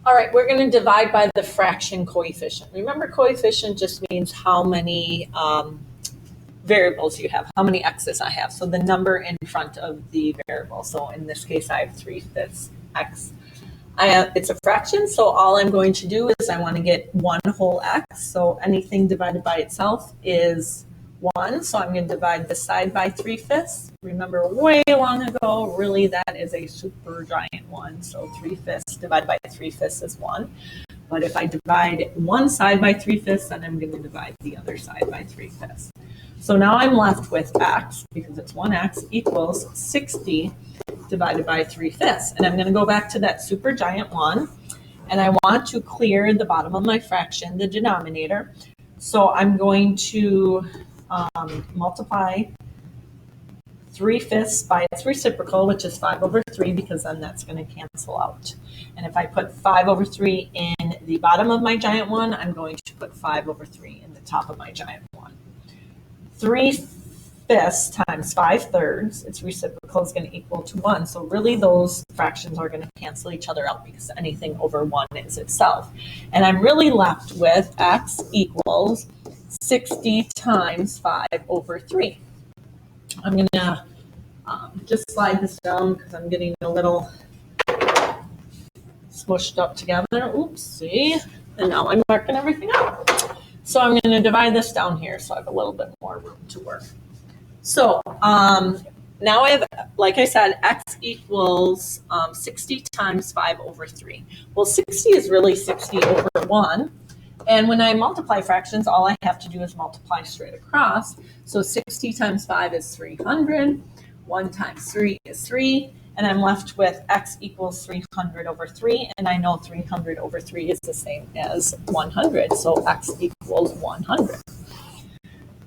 All right, we're going to divide by the fraction coefficient. Remember, coefficient just means how many variables you have, how many x's I have. So the number in front of the variable. So in this case, I have 3/5 x. It's a fraction, so all I'm going to do is I want to get one whole x. So anything divided by itself is 1. So I'm going to divide this side by 3/5. Remember, way long ago, really that is a super giant one. So 3/5 divided by 3/5 is 1. But if I divide one side by 3/5, then I'm going to divide the other side by 3/5. So now I'm left with x, because it's 1x, equals 60 divided by 3/5. And I'm going to go back to that super giant one, and I want to clear the bottom of my fraction, the denominator. So I'm going to multiply 3/5 by its reciprocal, which is 5/3, because then that's going to cancel out. And if I put 5/3 in the bottom of my giant one, I'm going to put 5/3 in the top of my giant one. 3/5 times 5/3, its reciprocal is going to equal to 1. So really those fractions are going to cancel each other out because anything over 1 is itself. And I'm really left with x equals 60 times 5/3. I'm going to just slide this down because I'm getting a little smushed up together. Oopsie. And now I'm marking everything out. So I'm going to divide this down here so I have a little bit more room to work. So now I have, like I said, x equals 60 times 5/3. Well, 60 is really 60 over 1. And when I multiply fractions, all I have to do is multiply straight across. So 60 times 5 is 300. 1 times 3 is 3. And I'm left with x equals 300/3. And I know 300/3 is the same as 100. So x equals 100.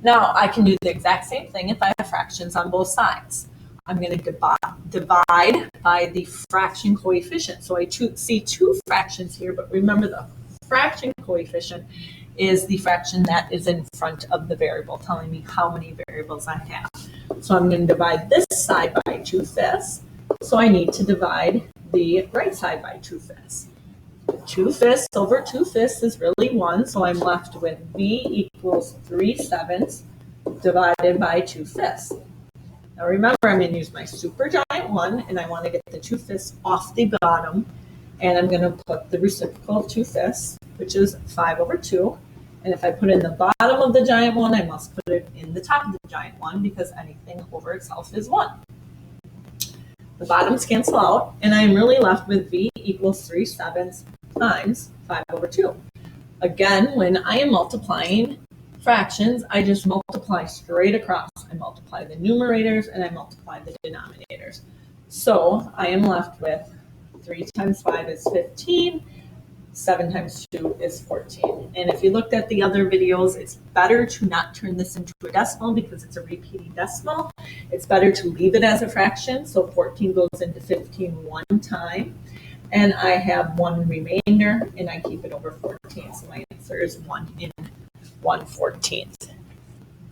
Now I can do the exact same thing if I have fractions on both sides. I'm going to divide by the fraction coefficient. So I see two fractions here, but remember the fraction coefficient is the fraction that is in front of the variable, telling me how many variables I have. So I'm going to divide this side by 2/5. So I need to divide the right side by 2/5. 2/5 over 2/5 is really 1, so I'm left with b equals 3/7 divided by 2/5. Now remember, I'm going to use my super giant one, and I want to get the 2/5 off the bottom, and I'm going to put the reciprocal of 2/5, which is 5/2. And if I put in the bottom of the giant one, I must put it in the top of the giant one, because anything over itself is 1. The bottoms cancel out, and I'm really left with b equals 3/7 times 5/2. Again, when I am multiplying fractions, I just multiply straight across. I multiply the numerators and I multiply the denominators. So I am left with 3 times 5 is 15. 7 times 2 is 14. And if you looked at the other videos, it's better to not turn this into a decimal because it's a repeating decimal. It's better to leave it as a fraction. So 14 goes into 15 one time. And I have 1 remainder, and I keep it over 14. So my answer is 1 in 1/14.